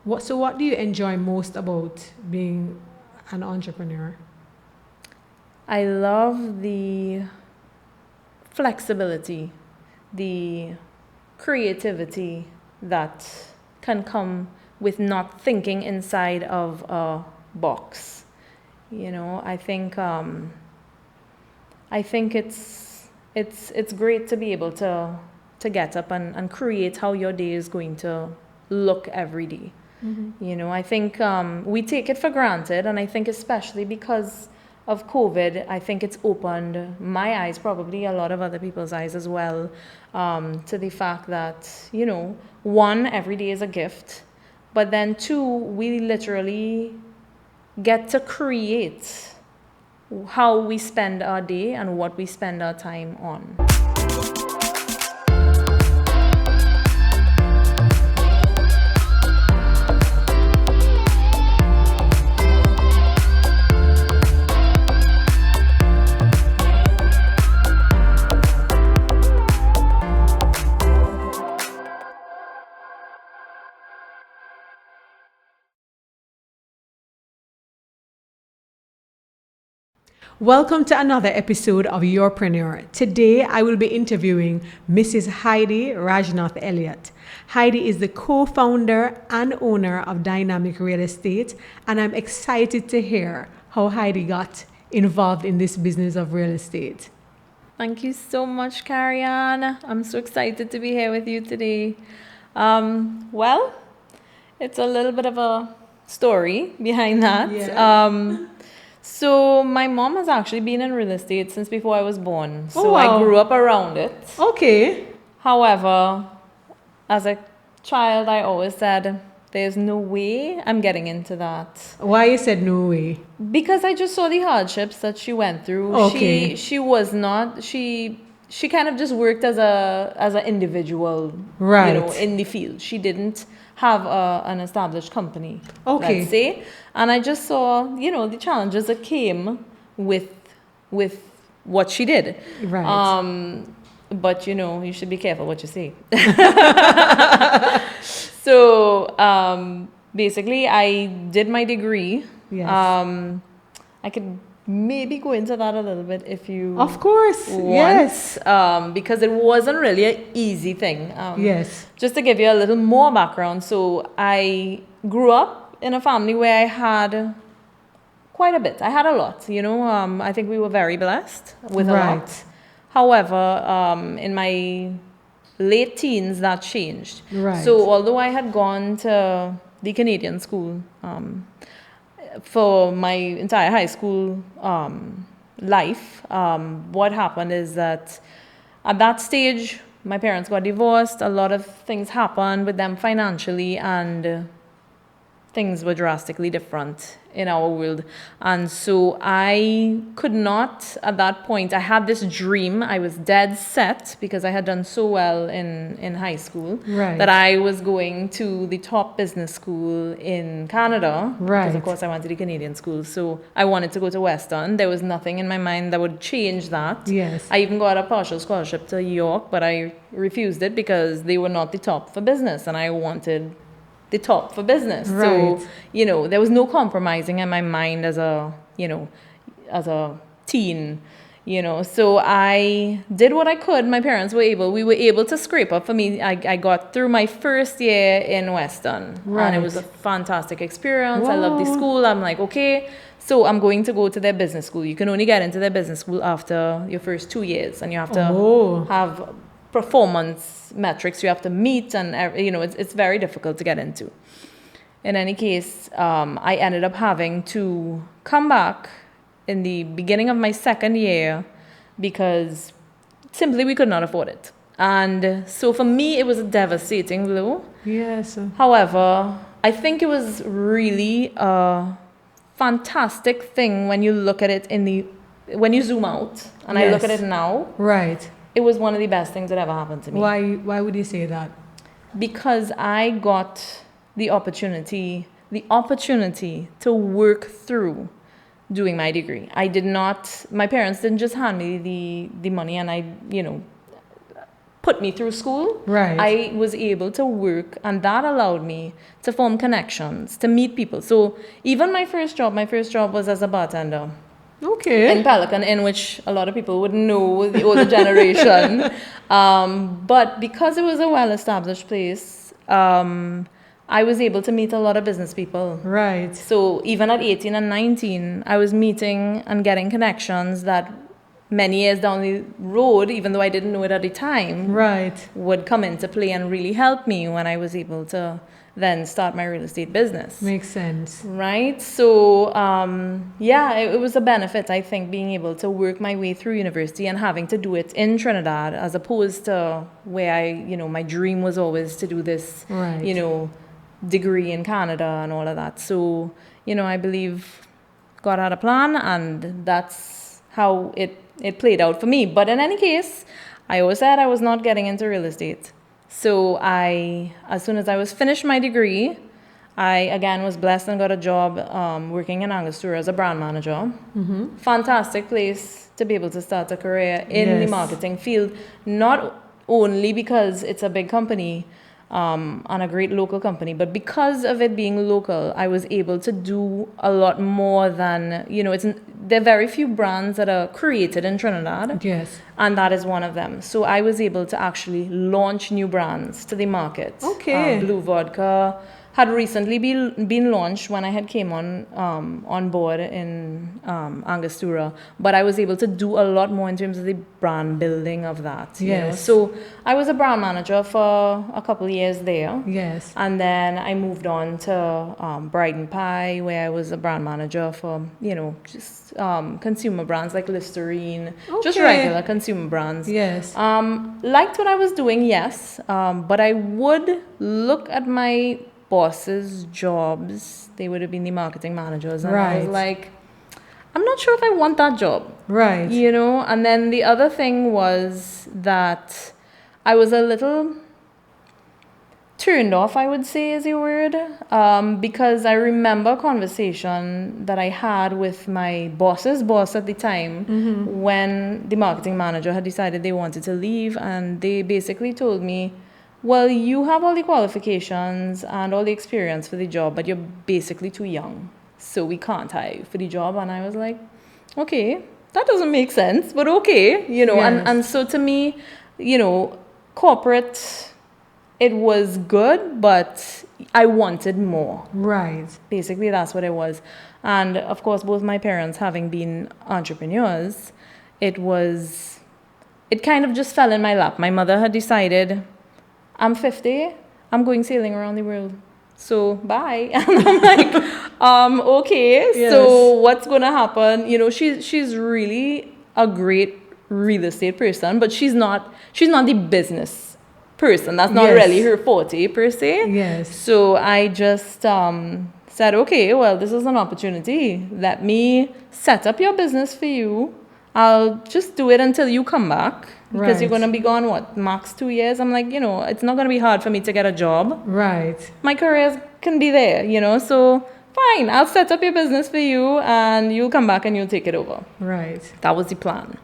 What do you enjoy most about being an entrepreneur? I love the flexibility, the creativity that can come with not thinking inside of a box. I think it's great to be able to get up and create how your day is going to look every day. I think we take it for granted, and I think especially because of COVID, I think it's opened my eyes, probably a lot of other people's eyes as well, to the fact that, one, every day is a gift, but then two, we literally get to create how we spend our day and what we spend our time on. Welcome to another episode of Urpreneur. Today I will be interviewing Mrs. Heidi Rajnauth-Elliot. Heidi is the co-founder and owner of Dynamic Real Estate, and I'm excited to hear how Heidi got involved in this business of real estate. Thank you so much, Carrie-Ann. I'm so excited to be here with you today. Well, it's a little bit of a story behind that. Yeah. So my mom has actually been in real estate since before I was born. So wow. I grew up around it. Okay. However, as a child, I always said, there's no way I'm getting into that. Why you said no way? Because I just saw the hardships that she went through. Okay. She kind of just worked as an individual, Right. in the field. She didn't have an established company, Okay. let's say. And I just saw, the challenges that came with what she did. Right. But, you should be careful what you say. So, basically, I did my degree. Yes. I could maybe go into that a little bit if you Of course. want. Yes. Because it wasn't really an easy thing. Yes. Just to give you a little more background, so I grew up in a family where I had quite a bit. I had a lot, I think we were very blessed with a Right. lot. However, in my late teens, that changed. Right. So although I had gone to the Canadian school for my entire high school life, what happened is that at that stage, my parents got divorced. A lot of things happened with them financially, and things were drastically different in our world. And so I could not, at that point, I had this dream. I was dead set because I had done so well in high school, Right. that I was going to the top business school in Canada. Right. Because, of course, I went to the Canadian school. So I wanted to go to Western. There was nothing in my mind that would change that. Yes. I even got a partial scholarship to York, but I refused it because they were not the top for business, and I wanted the top for business. Right. So, there was no compromising in my mind as a teen, So I did what I could. We were able to scrape up for me. I got through my first year in Western. Right. And it was a fantastic experience. Wow. I loved the school. I'm like, okay, so I'm going to go to their business school. You can only get into their business school after your first 2 years, and you have to have performance metrics you have to meet, and it's very difficult to get into. In any case, I ended up having to come back in the beginning of my second year because simply we could not afford it. And so for me, it was a devastating blow. Yes. However, I think it was really a fantastic thing when you look at it when you zoom out, and I look at it now. Right. It was one of the best things that ever happened to me. Why would you say that? Because I got the opportunity to work through doing my degree. My parents didn't just hand me the money, and put me through school. Right. I was able to work, and that allowed me to form connections, to meet people. So even my first job was as a bartender Okay. in Pelican, in which a lot of people would know, the older generation. But because it was a well-established place, I was able to meet a lot of business people. Right. So even at 18 and 19, I was meeting and getting connections that many years down the road, even though I didn't know it at the time, Right. would come into play and really help me when I was able to then start my real estate business. Makes sense. Right? So, it was a benefit, I think, being able to work my way through university and having to do it in Trinidad, as opposed to where my dream was always to do this, Right. degree in Canada and all of that. So, I believe God had a plan, and that's how it played out for me. But in any case, I always said I was not getting into real estate. So as soon as I was finished my degree, I again was blessed and got a job working in Angostura as a brand manager. Mm-hmm. Fantastic place to be able to start a career in the Yes. marketing field, not only because it's a big company, and a great local company, but because of it being local, I was able to do a lot more than, there are very few brands that are created in Trinidad, Yes. and that is one of them. So I was able to actually launch new brands to the market. Okay. Blue Vodka had recently been launched when I had came on board in Angostura, but I was able to do a lot more in terms of the brand building of that. Yes. So I was a brand manager for a couple of years there. Yes. And then I moved on to Bride and Pie, where I was a brand manager for, just consumer brands like Listerine, just Okay. regular consumer brands. Yes. Liked what I was doing, yes, but I would look at my bosses' jobs. They would have been the marketing managers, and I was Right. like, I'm not sure if I want that job. Right. And then the other thing was that I was a little turned off, I would say is a word, because I remember a conversation that I had with my boss's boss at the time, Mm-hmm. when the marketing manager had decided they wanted to leave, and they basically told me, well, you have all the qualifications and all the experience for the job, but you're basically too young, so we can't hire you for the job. And I was like, okay, that doesn't make sense, but okay, Yes. and so to me, corporate, it was good, but I wanted more. Right. Basically, that's what it was. And of course, both my parents having been entrepreneurs, it kind of just fell in my lap. My mother had decided, I'm 50, I'm going sailing around the world, so bye. And I'm like, okay, Yes. so what's going to happen? She's really a great real estate person, but she's not the business person. That's not Yes. really her forte per se. Yes. So I just said, okay, well, this is an opportunity. Let me set up your business for you. I'll just do it until you come back, because you're Right. going to be gone, max 2 years? I'm like, it's not going to be hard for me to get a job. Right. My career can be there, so fine, I'll set up your business for you, and you'll come back and you'll take it over. Right. That was the plan.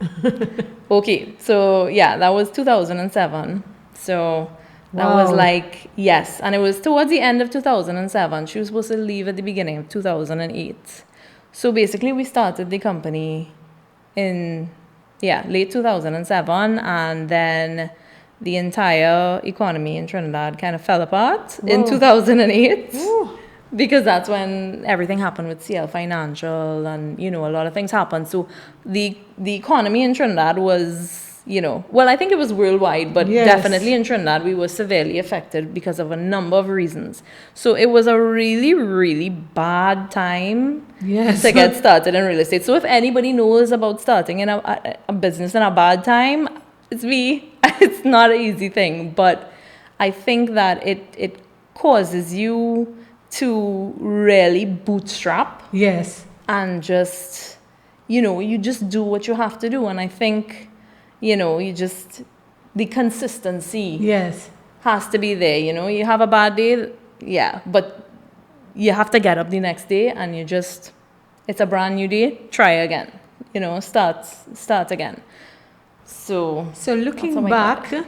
Okay, so yeah, that was 2007. So that was Wow. like, yes. And it was towards the end of 2007. She was supposed to leave at the beginning of 2008. So basically, we started the company in, late 2007. And then the entire economy in Trinidad kind of fell apart in Whoa. 2008. Ooh. Because that's when everything happened with CL Financial, and a lot of things happened. So the economy in Trinidad was, well, I think it was worldwide, but Yes. definitely in Trinidad we were severely affected because of a number of reasons. So it was a really, really bad time Yes. to get started in real estate. So if anybody knows about starting in a business in a bad time, it's me. It's not an easy thing, but I think that it causes you to really bootstrap Yes. and just, you just do what you have to do. And I think, the consistency Yes. has to be there. You have a bad day, but you have to get up the next day, and it's a brand new day, try again, start again. So So looking how I got back,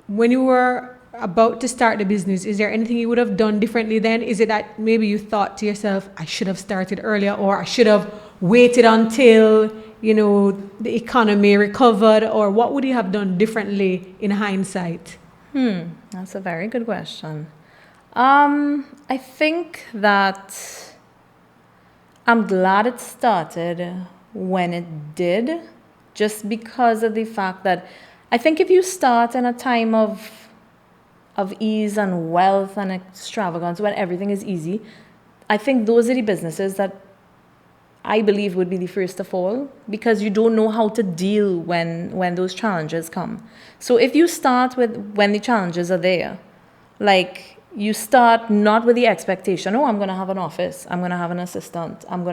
when you were about to start the business, is there anything you would have done differently then? Is it that maybe you thought to yourself, I should have started earlier, or I should have waited until, the economy recovered, or what would you have done differently in hindsight? That's a very good question. I think that I'm glad it started when it did, just because of the fact that I think if you start in a time of ease and wealth and extravagance, when everything is easy, I think those are the businesses that I believe would be the first to fall, because you don't know how to deal when those challenges come. So if you start with when the challenges are there, like you start not with the expectation, oh, I'm going to have an office, I'm going to have an assistant, I'm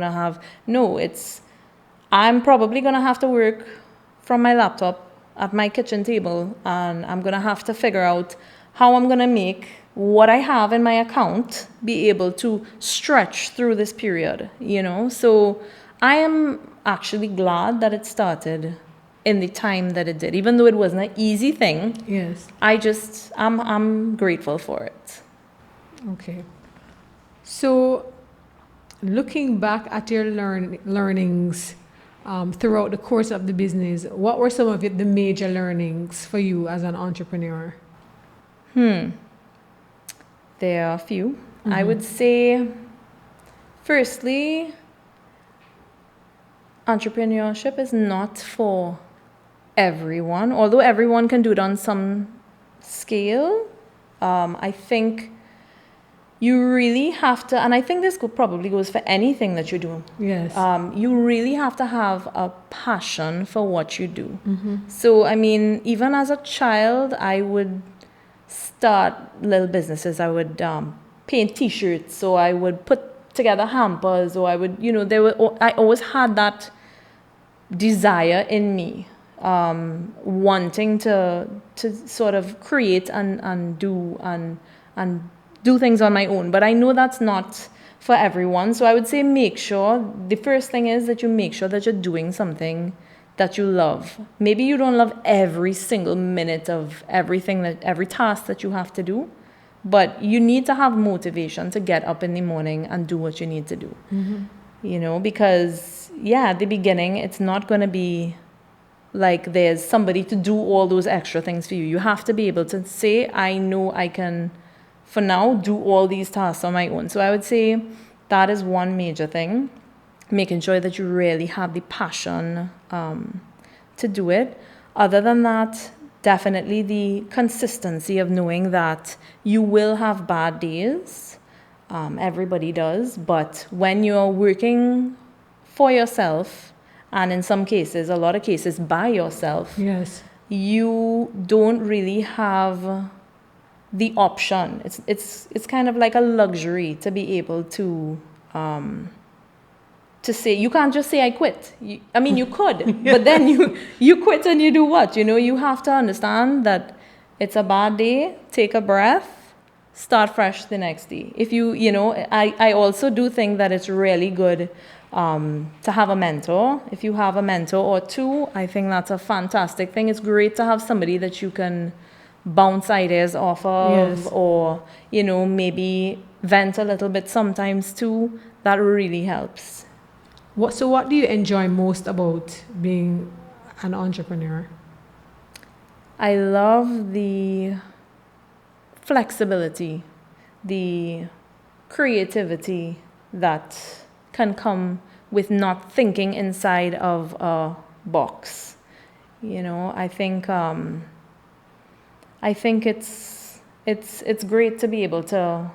probably going to have to work from my laptop at my kitchen table, and I'm going to have to figure out how I'm going to make what I have in my account be able to stretch through this period, So I am actually glad that it started in the time that it did, even though it wasn't an easy thing. Yes. I'm grateful for it. Okay. So looking back at your learnings throughout the course of the business, what were some of the major learnings for you as an entrepreneur? There are a few. I would say, firstly, entrepreneurship is not for everyone, although everyone can do it on some scale. I think you really have to, and I think this probably goes for anything that you do. Yes. You really have to have a passion for what you do. So, even as a child, I would start little businesses. I would paint T-shirts, so I would put together hampers, or I would, I always had that desire in me, wanting to sort of create and do things on my own. But I know that's not for everyone. So I would say the first thing is that you make sure that you're doing something that you love. Maybe you don't love every single minute of every task that you have to do, but you need to have motivation to get up in the morning and do what you need to do. Because at the beginning, it's not going to be like there's somebody to do all those extra things for you. You have to be able to say, I know I can, for now, do all these tasks on my own. So I would say that is one major thing, making sure that you really have the passion to do it. Other than that, definitely the consistency of knowing that you will have bad days. Everybody does. But when you're working for yourself, and in some cases, a lot of cases, by yourself, yes, you don't really have the option. It's kind of like a luxury to be able to say, you can't just say I quit. You could, but then you quit and you do what? You have to understand that it's a bad day, take a breath, start fresh the next day. If I also do think that it's really good to have a mentor. If you have a mentor or two, I think that's a fantastic thing. It's great to have somebody that you can bounce ideas off of, yes, or maybe vent a little bit sometimes too. That really helps. So what do you enjoy most about being an entrepreneur? I love the flexibility, the creativity that can come with not thinking inside of a box. I think it's great to be able to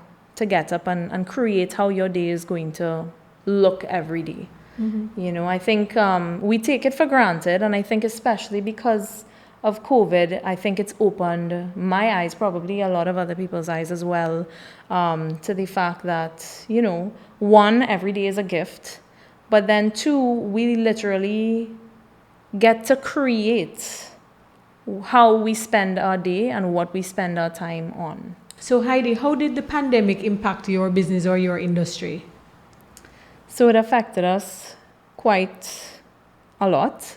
get up and create how your day is going to look every day. I think we take it for granted, and I think especially because of COVID, I think it's opened my eyes, probably a lot of other people's eyes as well, to the fact that, one, every day is a gift, but then two, we literally get to create how we spend our day and what we spend our time on. So Heidi, how did the pandemic impact your business or your industry? So it affected us quite a lot.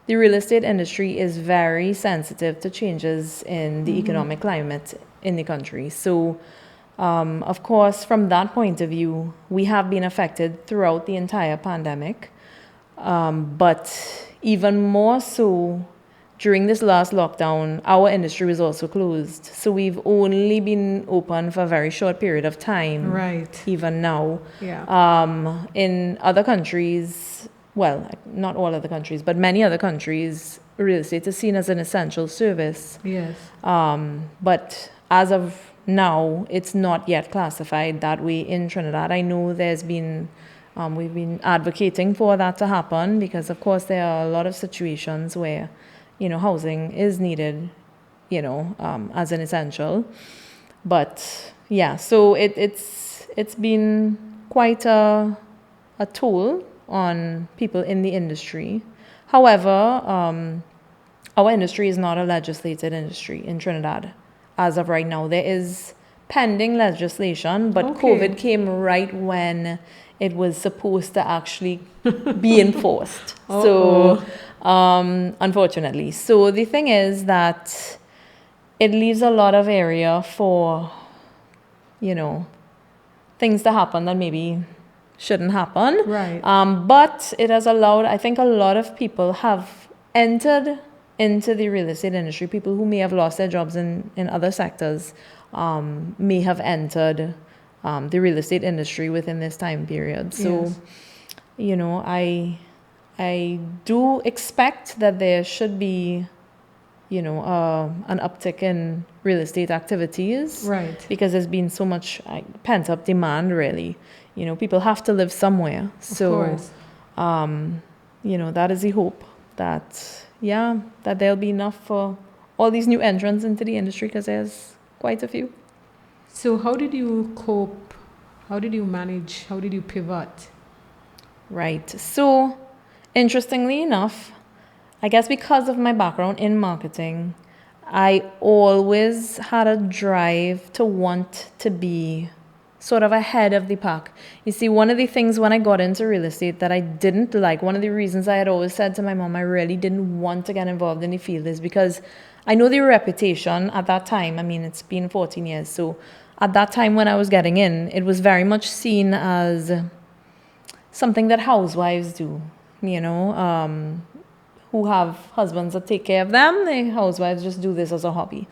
the real estate industry is very sensitive to changes in the economic climate in the country. So, of course, from that point of view, we have been affected throughout the entire pandemic. But even more so during this last lockdown, our industry was also closed. So we've only been open for a very short period of time. Right. Even now. Yeah. In other countries, well, not all other countries, but many other countries, real estate is seen as an essential service. Yes. But as of now, it's not yet classified that way in Trinidad. I know there's been, we've been advocating for that to happen because, of course, there are a lot of situations where, housing is needed, as an essential. But yeah, so it's been quite a toll on people in the industry. However, our industry is not a legislated industry in Trinidad. As of right now, there is pending legislation, but COVID came right when it was supposed to actually be enforced. So, unfortunately. So the thing is that it leaves a lot of area for, things to happen that maybe shouldn't happen. Right. But it has allowed, I think a lot of people have entered into the real estate industry. People who may have lost their jobs in other sectors may have entered the real estate industry within this time period. So, yes. I do expect that there should be, an uptick in real estate activities. Right. Because there's been so much pent-up demand, really. People have to live somewhere. So, of course. That is the hope that there'll be enough for all these new entrants into the industry because there's quite a few. So how did you cope? How did you manage? How did you pivot? Right. So, interestingly enough, I guess because of my background in marketing, I always had a drive to want to be sort of ahead of the pack. You see, one of the things when I got into real estate that I didn't like, one of the reasons I had always said to my mom I really didn't want to get involved in the field is because I know the reputation at that time. I mean, it's been 14 years. So at that time when I was getting in, it was very much seen as something that housewives do, who have husbands that take care of them. The housewives just do this as a hobby.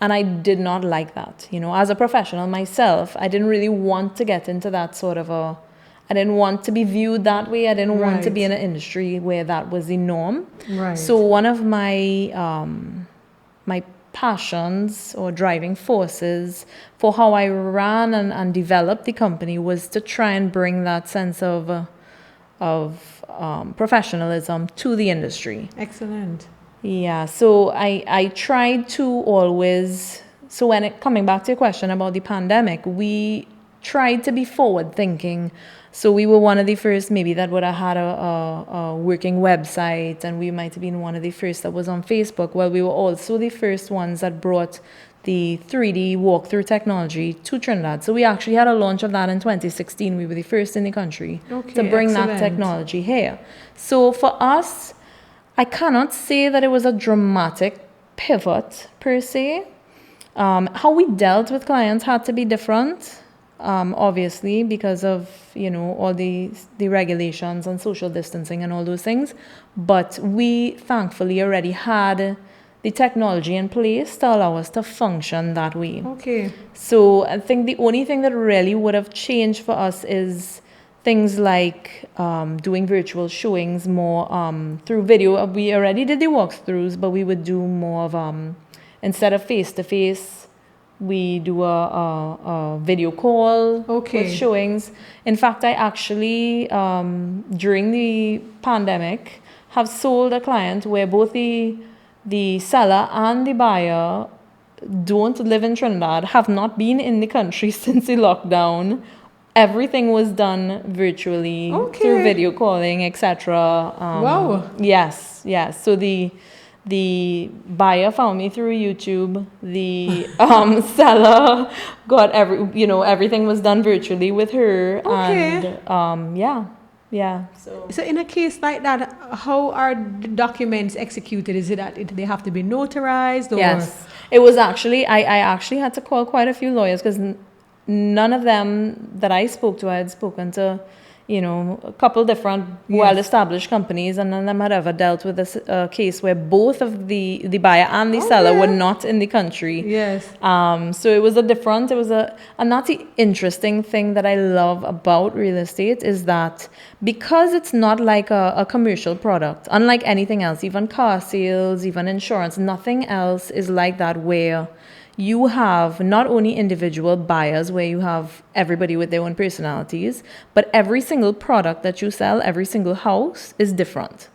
And I did not like that. As a professional myself, I didn't really want to get into that sort of I didn't want to be viewed that way. I didn't want to be in an industry where that was the norm. Right. So one of my my passions or driving forces for how I ran and developed the company was to try and bring that sense of professionalism to the industry. Excellent. Yeah, so I tried to always, so coming back to your question about the pandemic, we tried to be forward thinking. So we were one of the first maybe that would have had a working website, and we might have been one of the first that was on Facebook. Well, we were also the first ones that brought the 3D walkthrough technology to Trinidad. So we actually had a launch of that in 2016. We were the first in the country to bring that technology here. So for us, I cannot say that it was a dramatic pivot per se. How we dealt with clients had to be different, obviously, because of all the regulations and social distancing and all those things. But we thankfully already had the technology in place to allow us to function that way. Okay. So I think the only thing that really would have changed for us is things like doing virtual showings more through video. We already did the walkthroughs, but we would do more of, instead of face-to-face, we do a video call with showings. In fact, I actually, during the pandemic, have sold a client where both the seller and the buyer don't live in Trinidad, have not been in the country since the lockdown. Everything was done virtually through video calling, etc. Wow. Yes. So the buyer found me through YouTube. The seller got everything was done virtually with her. Okay. And Yeah. So in a case like that, how are the documents executed? Is it that they have to be notarized? Or? Yes. It was actually, I actually had to call quite a few lawyers because none of them that I spoke to, I had spoken to, a couple different well-established companies, and none of them had ever dealt with a case where both of the buyer and the seller were not in the country. Yes. So it was and that's the interesting thing that I love about real estate is that because it's not like a commercial product, unlike anything else, even car sales, even insurance, nothing else is like that where you have not only individual buyers where you have everybody with their own personalities, but every single product that you sell, every single house is different.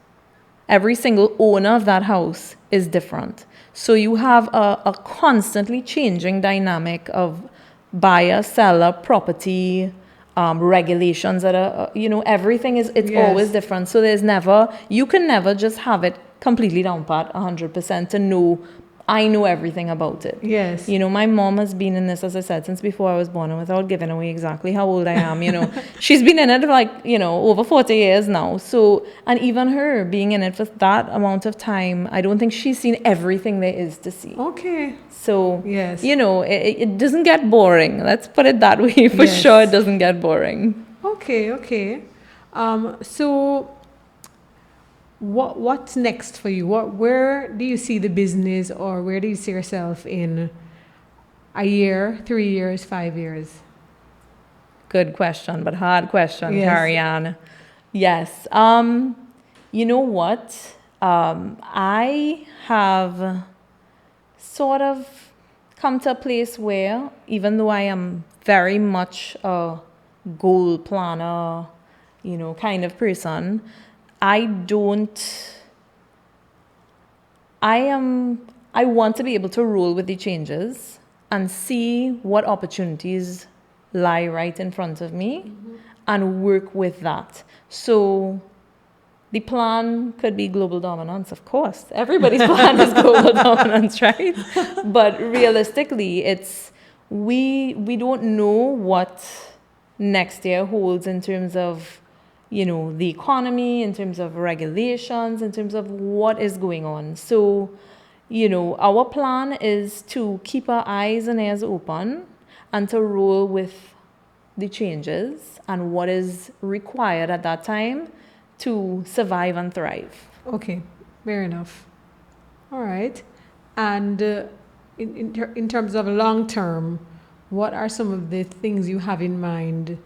Every single owner of that house is different. So you have a constantly changing dynamic of buyer, seller, property, regulations that are, everything it's always different. So you can never just have it completely down pat 100% to know I know everything about it. Yes. My mom has been in this, as I said, since before I was born, and without giving away exactly how old I am, she's been in it for over 40 years now. So, and even her being in it for that amount of time, I don't think she's seen everything there is to see. Okay. So, yes. It doesn't get boring. Let's put it that way. For sure, it doesn't get boring. Okay. So, what's next for you? Where do you see the business, or where do you see yourself in a year, 3 years, 5 years? Good question, but hard question, Karianne. Yes. You know what? I have sort of come to a place where, even though I am very much a goal planner, kind of person, I want to be able to roll with the changes and see what opportunities lie right in front of me and work with that. So the plan could be global dominance, of course. Everybody's plan is global dominance, right? But realistically, we don't know what next year holds in terms of the economy, in terms of regulations, in terms of what is going on. So, our plan is to keep our eyes and ears open and to roll with the changes and what is required at that time to survive and thrive. Okay, fair enough. All right. And in terms of long term, what are some of the things you have in mind?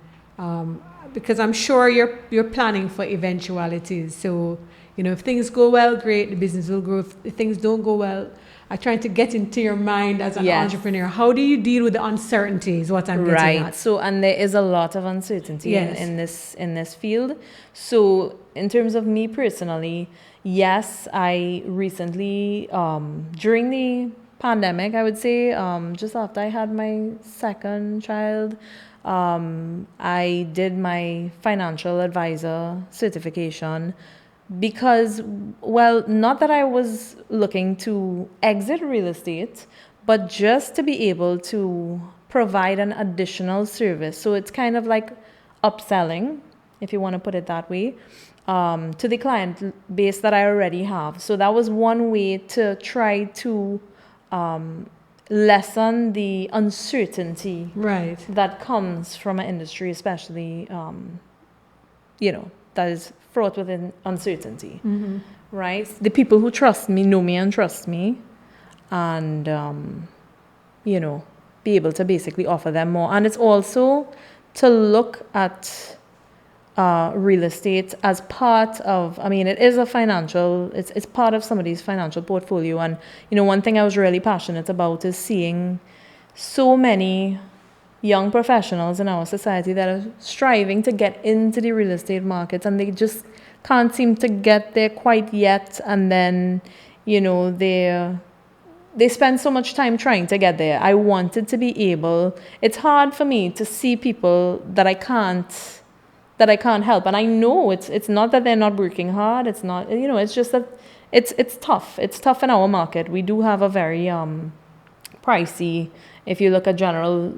Because I'm sure you're planning for eventualities. So, if things go well, great, the business will grow. If things don't go well, I'm trying to get into your mind as an entrepreneur. How do you deal with the uncertainty is what I'm getting at. So, and there is a lot of uncertainty in this field. So, in terms of me personally, yes, I recently, during the pandemic, I would say, just after I had my second child, I did my financial advisor certification because, not that I was looking to exit real estate, but just to be able to provide an additional service. So it's kind of like upselling, if you want to put it that way, to the client base that I already have. So that was one way to try to lessen the uncertainty that comes from an industry, especially, that is fraught with uncertainty, right? The people who trust me know me and trust me, and, be able to basically offer them more. And it's also to look at real estate as part of, it is it's part of somebody's financial portfolio. And, one thing I was really passionate about is seeing so many young professionals in our society that are striving to get into the real estate markets, and they just can't seem to get there quite yet. And then, they spend so much time trying to get there. I wanted to be able, it's hard for me to see people that I can't help. And I know it's not that they're not working hard. It's not, it's just that it's tough. It's tough in our market. We do have a very pricey, if you look at general,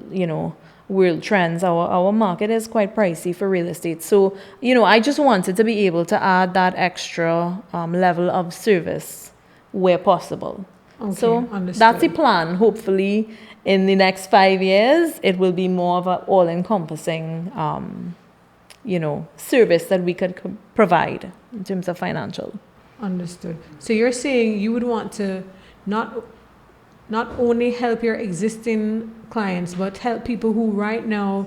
world trends. Our market is quite pricey for real estate. So, I just wanted to be able to add that extra level of service where possible. Okay, So understood. that's the plan. Hopefully, in the next 5 years, it will be more of an all-encompassing, service that we could provide in terms of financial. Understood. So you're saying you would want to not only help your existing clients, but help people who right now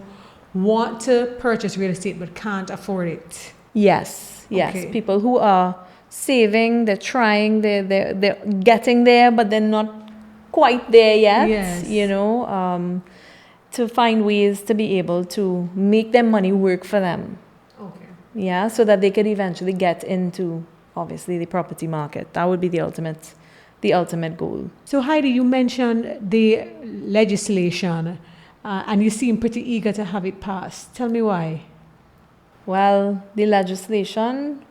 want to purchase real estate but can't afford it. Yes. Okay. People who are saving, they're trying, they're getting there, but they're not quite there yet. Yes. To find ways to be able to make their money work for them. Okay. Yeah, so that they could eventually get into, obviously, the property market. That would be the ultimate goal. So Heidi, you mentioned the legislation, and you seem pretty eager to have it passed. Tell me why. Well, the legislation,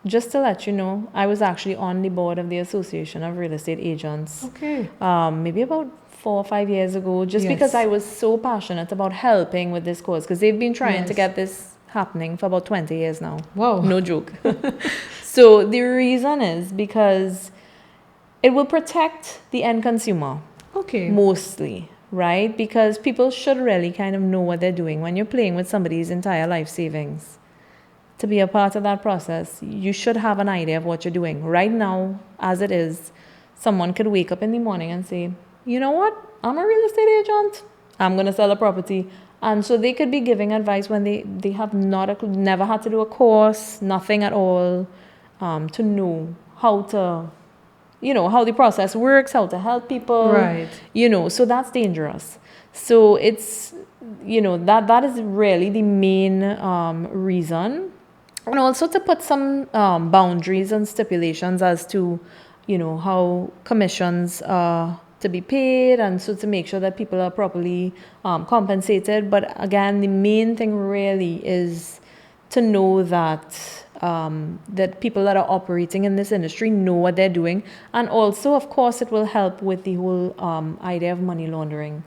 just to let you know, I was actually on the board of the Association of Real Estate Agents. Okay. Maybe about 4 or 5 years ago, just Yes. because I was so passionate about helping with this cause, because they've been trying to Yes. get this happening for about 20 years now. Wow. No joke. So the reason is because it will protect the end consumer. Okay. Mostly, right? Because people should really kind of know what they're doing when you're playing with somebody's entire life savings. To be a part of that process, you should have an idea of what you're doing. Right now, as it is, someone could wake up in the morning and say, you know what? I'm a real estate agent. I'm going to sell a property. And so they could be giving advice when they have never had to do a course, nothing at all, to know how to, how the process works, how to help people. Right. So that's dangerous. So it's, that is really the main reason. And also to put some boundaries and stipulations as to, how commissions are to be paid, and so to make sure that people are properly compensated. But again, the main thing really is to know that that people that are operating in this industry know what they're doing. And also, of course, it will help with the whole idea of money laundering,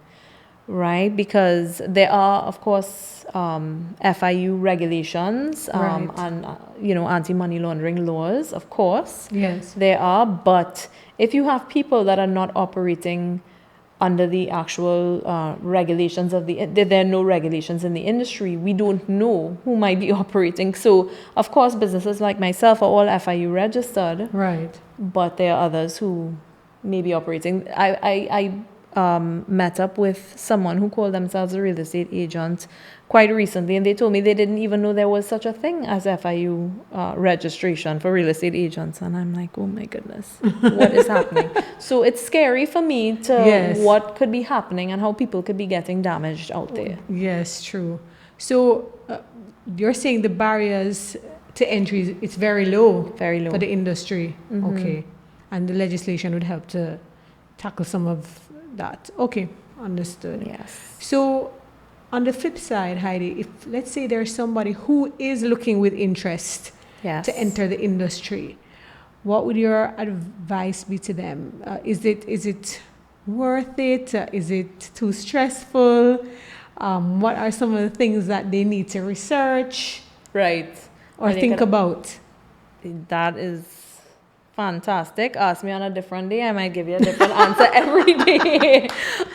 right? Because there are, of course, FIU regulations Right. and, anti-money laundering laws, of course. Yes. There are, but if you have people that are not operating under the actual regulations there are no regulations in the industry, we don't know who might be operating. So, of course, businesses like myself are all FIU registered, Right. but there are others who may be operating. I met up with someone who called themselves a real estate agent quite recently, and they told me they didn't even know there was such a thing as FIU registration for real estate agents. And I'm like, oh my goodness, what is happening? So it's scary for me to Yes. what could be happening and how people could be getting damaged out there. Yes, true. So you're saying the barriers to entry, it's very low. Very low. For the industry. Mhm. Okay. And the legislation would help to tackle some of that. Okay, understood. Yes. So on the flip side, Heidi, if let's say there's somebody who is looking with interest Yes. to enter the industry, what would your advice be to them? Is it worth it? Is it too stressful? What are some of the things that they need to research Right. or And they think could- about? That is fantastic. Ask me on a different day. I might give you a different answer every day.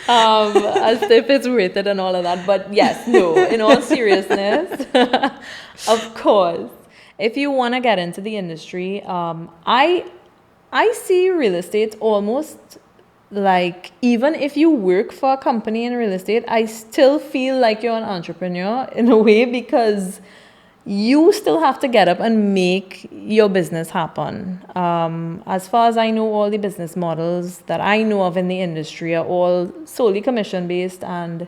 As if it's worth it and all of that. But yes, no, in all seriousness, of course, if you want to get into the industry, I see real estate almost like, even if you work for a company in real estate, I still feel like you're an entrepreneur in a way, because you still have to get up and make your business happen. As far as I know, all the business models that I know of in the industry are all solely commission based, and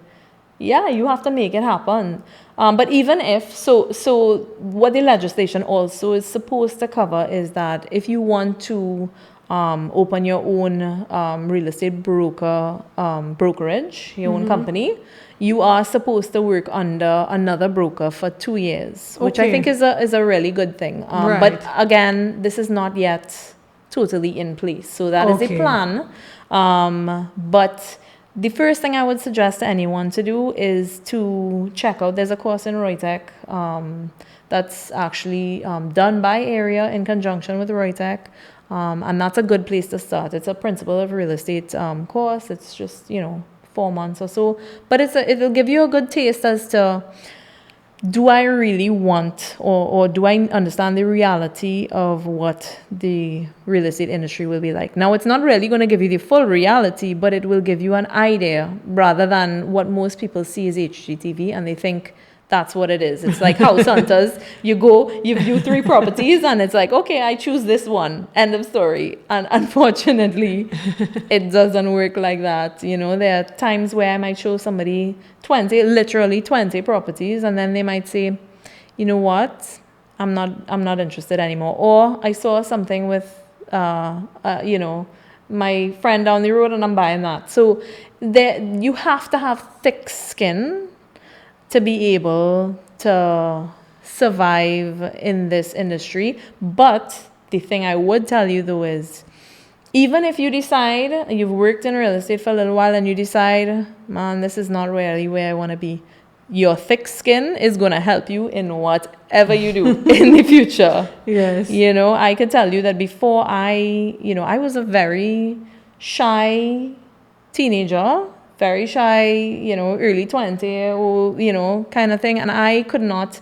yeah, you have to make it happen. But even if, so what the legislation also is supposed to cover is that if you want to open your own real estate brokerage, your own company, you are supposed to work under another broker for 2 years, which I Okay. think is a really good thing. Right. But again, this is not yet totally in place. So that is Okay. the plan. But the first thing I would suggest to anyone to do is to check out, there's a course in Reutech that's actually done by Area in conjunction with Reutech. And that's a good place to start. It's a principle of real estate course. It's just, 4 months or so. But it'll give you a good taste as to, do I really want or do I understand the reality of what the real estate industry will be like? Now, it's not really going to give you the full reality, but it will give you an idea rather than what most people see as HGTV and they think that's what it is. It's like house hunters. You go, you view 3 properties and it's like, okay, I choose this one. End of story. And unfortunately, it doesn't work like that. There are times where I might show somebody literally 20 properties, and then they might say, you know what, I'm not interested anymore. Or I saw something with, my friend down the road and I'm buying that. So you have to have thick skin to be able to survive in this industry. But the thing I would tell you though is, even if you decide, you've worked in real estate for a little while and you decide, man, this is not really where I want to be, your thick skin is going to help you in whatever you do in the future. Yes. I could tell you that before I was a very shy teenager, very shy, early 20 or, kind of thing. And I could not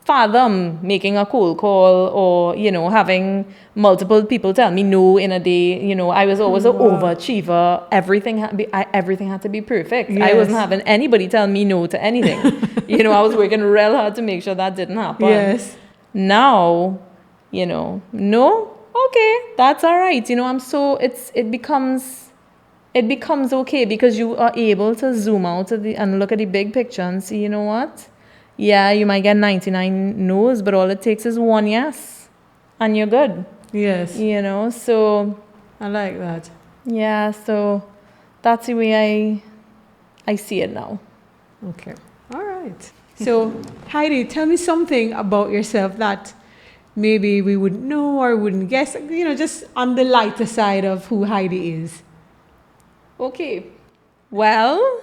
fathom making a cold call or, having multiple people tell me no in a day. I was always an overachiever. Everything had to be perfect. Yes. I wasn't having anybody tell me no to anything. I was working real hard to make sure that didn't happen. Yes. Now, no, okay, that's all right. It becomes okay because you are able to zoom out and look at the big picture and see, you know what? Yeah, you might get 99 no's, but all it takes is 1 yes, and you're good. Yes. So... I like that. Yeah, so that's the way I see it now. Okay. All right. So, Heidi, tell me something about yourself that maybe we wouldn't know or wouldn't guess, just on the lighter side of who Heidi is. Okay. Well,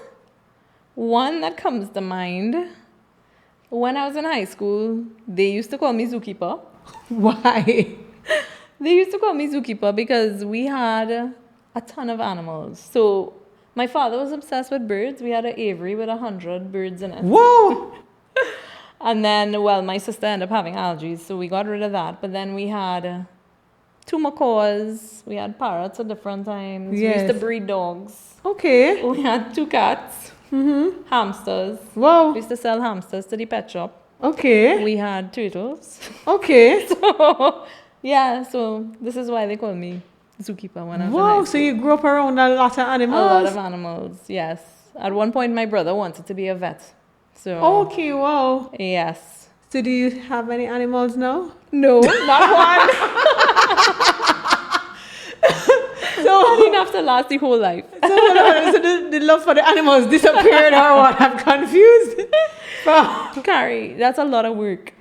one that comes to mind, when I was in high school, they used to call me Zookeeper. Why? They used to call me Zookeeper because we had a ton of animals. So my father was obsessed with birds. We had an aviary with 100 birds in it. Whoa! And then, my sister ended up having allergies, so we got rid of that. But then we had 2 macaws. We had parrots at different times. Yes. We used to breed dogs. Okay. We had 2 cats. Mm-hmm. Hamsters. Whoa. We used to sell hamsters to the pet shop. Okay. We had turtles. Okay. So this is why they call me Zookeeper when I was in high Whoa, school. so you grew up around a lot of animals? A lot of animals, yes. At one point, my brother wanted to be a vet. So. Okay, wow. Yes. So do you have any animals now? No, not one. Not enough to last the whole life. So the love for the animals disappeared or what? I'm confused. Carrie, that's a lot of work.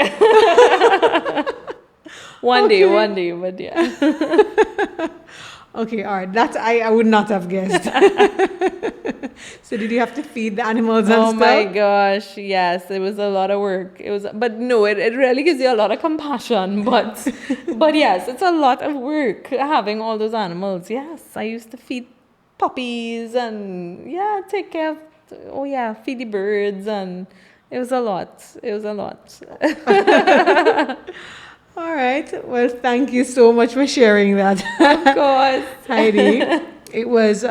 One day, but yeah. Okay, all right. That I would not have guessed. So did you have to feed the animals and stuff? Oh my gosh, yes, it was a lot of work. But no, it really gives you a lot of compassion. But yes, it's a lot of work having all those animals. Yes, I used to feed puppies and take care of, feed the birds, and it was a lot. All right. Well, thank you so much for sharing that. Of course. Heidi, it was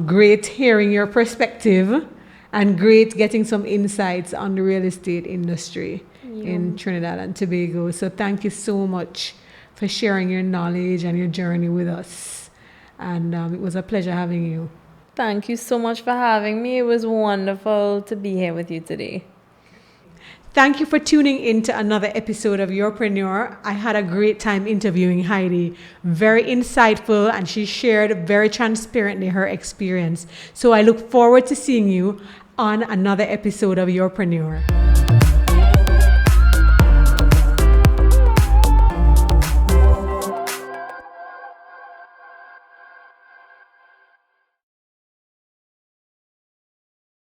great hearing your perspective and great getting some insights on the real estate industry in Trinidad and Tobago. So thank you so much for sharing your knowledge and your journey with us. And it was a pleasure having you. Thank you so much for having me. It was wonderful to be here with you today. Thank you for tuning in to another episode of Urpreneur. I had a great time interviewing Heidi. Very insightful, and she shared very transparently her experience. So I look forward to seeing you on another episode of Urpreneur.